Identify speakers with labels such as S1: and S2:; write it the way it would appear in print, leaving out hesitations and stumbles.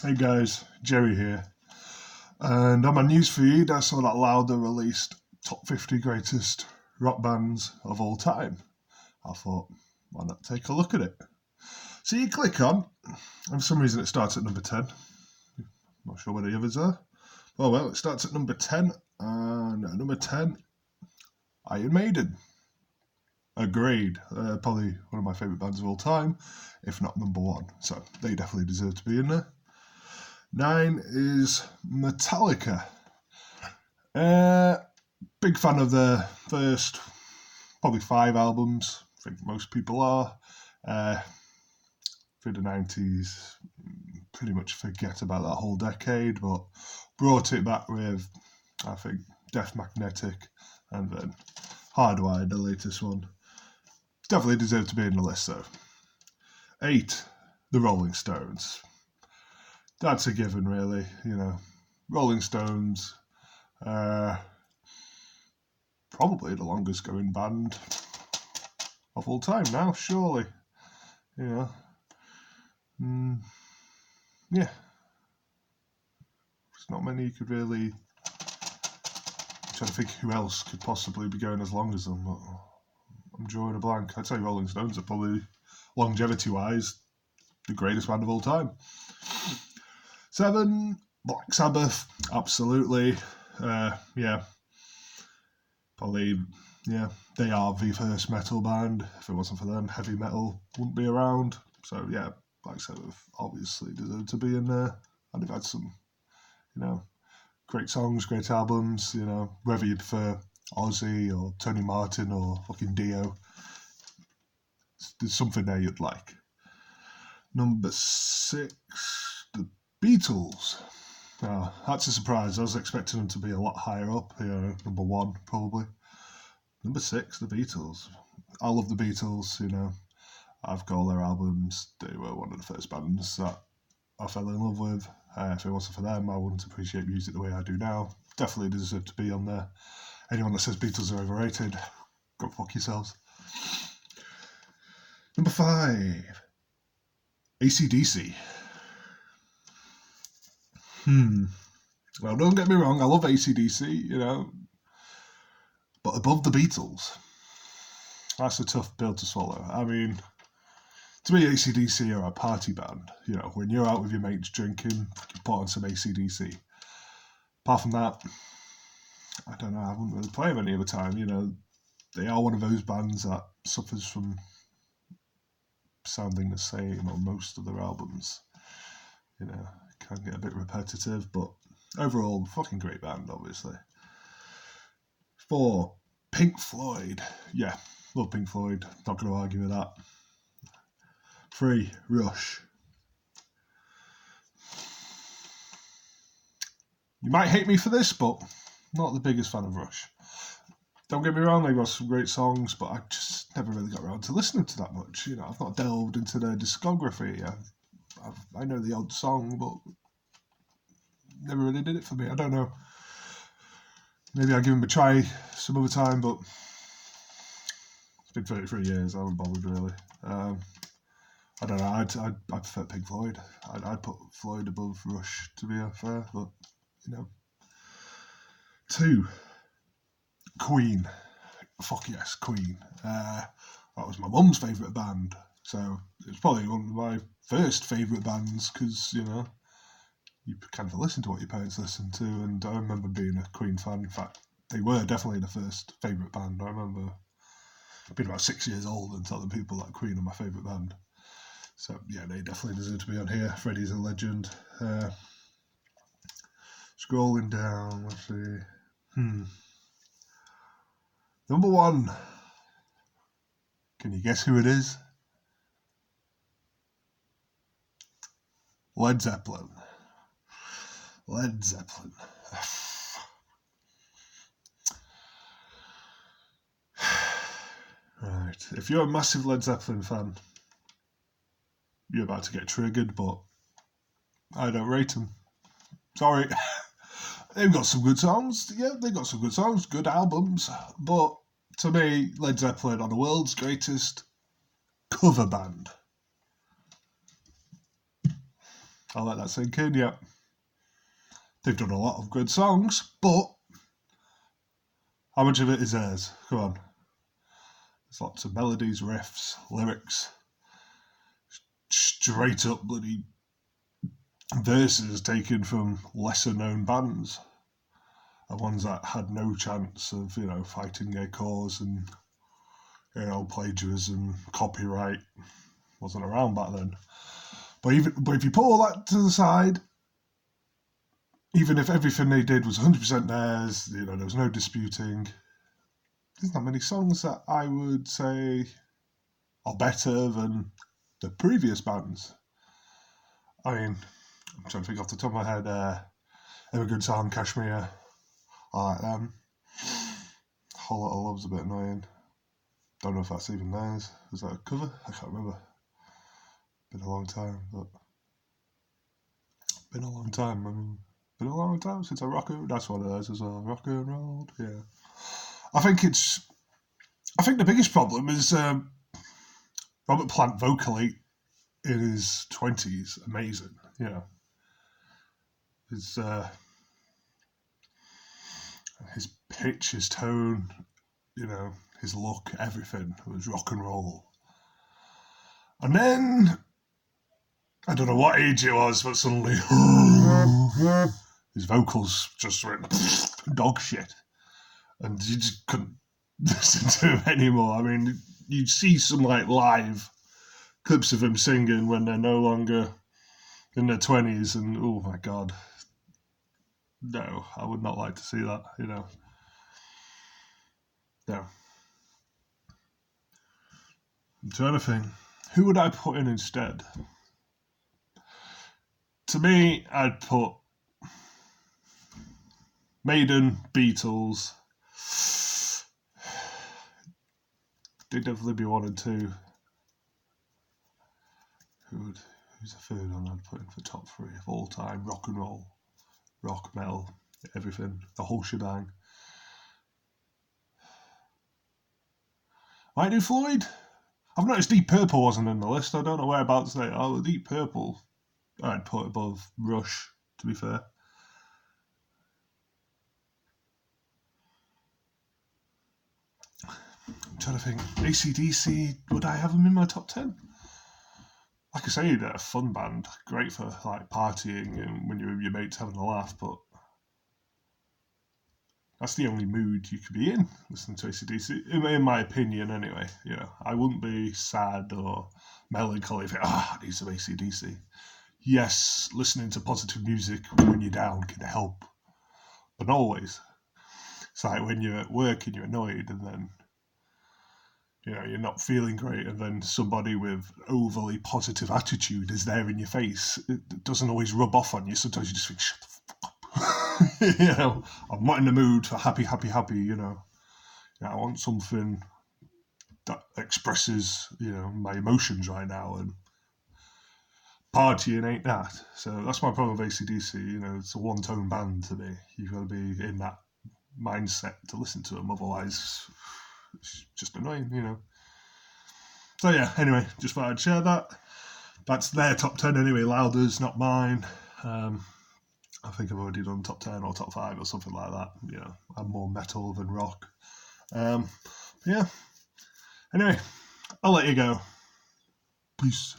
S1: Hey guys, Jerry here. And on my news feed, I saw that Lauder released top 50 greatest rock bands of all time. I thought, why not take a look at it? So you click on, and for some reason it starts at number 10. Not sure where the others are. Well, it starts at number 10, and at number 10, Iron Maiden. Agreed. Probably one of my favourite bands of all time, if not number one. So they definitely deserve to be in there. 9 is Metallica. Big fan of the first probably 5 albums. I think most people are. Through the 90s, pretty much forget about that whole decade, but brought it back with, I think, Death Magnetic and then Hardwired, the latest one. Definitely deserve to be in the list though. 8, the Rolling Stones. That's a given, really. Rolling Stones, probably the longest going band of all time now, surely. Yeah. There's not many you could really. I'm trying to think who else could possibly be going as long as them, but I'm drawing a blank. I'd say Rolling Stones are probably, longevity-wise, the greatest band of all time. 7, Black Sabbath, absolutely. Probably, they are the first metal band. If it wasn't for them, heavy metal wouldn't be around. So, Black Sabbath obviously deserve to be in there. And they've had some, great songs, great albums, whether you prefer Ozzy or Tony Martin or fucking Dio. There's something there you'd like. Number 6, the Beatles. That's a surprise. I was expecting them to be a lot higher up. Number 1, probably. Number 6, the Beatles. I love the Beatles, I've got all their albums. They were one of the first bands that I fell in love with. If it wasn't for them, I wouldn't appreciate music the way I do now. Definitely deserve to be on there. Anyone that says Beatles are overrated, go fuck yourselves. Number 5, AC/DC. Well, don't get me wrong, I love AC/DC, but above the Beatles, that's a tough pill to swallow. I mean, to me, AC/DC are a party band. When you're out with your mates drinking, you put on some AC/DC. Apart from that, I don't know, I wouldn't really play them any other time. They are one of those bands that suffers from sounding the same on most of their albums. It can get a bit repetitive, but overall, fucking great band, obviously. 4, Pink Floyd. Yeah, love Pink Floyd. Not going to argue with that. 3, Rush. You might hate me for this, but not the biggest fan of Rush. Don't get me wrong, they've got some great songs, but I just never really got around to listening to that much. I've not delved into their discography. I know the odd song, but never really did it for me. I don't know. Maybe I'll give them a try some other time, but it's been 33 years. I haven't bothered really. I don't know. I'd prefer Pink Floyd. I'd put Floyd above Rush, to be fair, but 2, Queen. Fuck yes, Queen. That was my mum's favourite band, so it's probably one of my first favourite bands because you kind of listen to what your parents listen to, and I remember being a Queen fan. In fact, they were definitely the first favourite band. I remember being about 6 years old and telling people that Queen are my favourite band. So yeah, they definitely deserve to be on here. Freddie's a legend. Scrolling down, let's see. Number 1. Can you guess who it is? Led Zeppelin. Led Zeppelin. Right. If you're a massive Led Zeppelin fan, you're about to get triggered, but I don't rate them. Sorry. They've got some good songs. Yeah, they've got some good songs, good albums. But to me, Led Zeppelin are the world's greatest cover band. I'll let that sink in, yeah. They've done a lot of good songs, but how much of it is theirs? Come on. There's lots of melodies, riffs, lyrics, straight up bloody verses taken from lesser known bands. And ones that had no chance of, fighting their cause, and, plagiarism, copyright wasn't around back then. But if you put all that to the side, even if everything they did was 100% theirs, there was no disputing, there's not many songs that I would say are better than the previous bands. I mean, I'm trying to think off the top of my head, Immigrant Song, Kashmir, I like them. Whole Lot of Love's a bit annoying. Don't know if that's even theirs. Is that a cover? I can't remember. Been a long time, but... Been a long time since I rock and... That's what it is as well. Rock and roll, yeah. I think the biggest problem is Robert Plant vocally in his 20s, amazing, his pitch, his tone, his look, everything was rock and roll. And then, I don't know what age it was, but suddenly his vocals just went dog shit. And you just couldn't listen to him anymore. I mean, you'd see some live clips of him singing when they're no longer in their 20s, and oh my god. No, I would not like to see that, No. I'm trying to think. Who would I put in instead? To me, I'd put Maiden, Beatles. They'd definitely be 1 and 2. Who's the third one I'd put in for top 3 of all time? Rock and roll, rock, metal, everything, the whole shebang. Might do Floyd. I've noticed Deep Purple wasn't in the list. I don't know whereabouts they are. Oh, Deep Purple, I'd put above Rush, to be fair. I'm trying to think. AC/DC, would I have them in my top 10? Like I say, they're a fun band. Great for partying and when you're with your mates having a laugh, but that's the only mood you could be in, listening to AC/DC, in my opinion anyway. I wouldn't be sad or melancholy if I need some AC/DC. Yes, listening to positive music when you're down can help, but not always. It's like when you're at work and you're annoyed and then, you're not feeling great, and then somebody with overly positive attitude is there in your face. It doesn't always rub off on you. Sometimes you just think, shut the fuck up. I'm not in the mood for happy. I want something that expresses, my emotions right now, and partying ain't that. So that's my problem with AC/DC. It's a one-tone band to me. You've got to be in that mindset to listen to them, otherwise it's just annoying, So yeah, anyway, just thought I'd share that. That's their top 10 anyway, Lauder's, not mine. I think I've already done top 10 or top 5 or something like that. I'm more metal than rock. Yeah. Anyway, I'll let you go. Peace.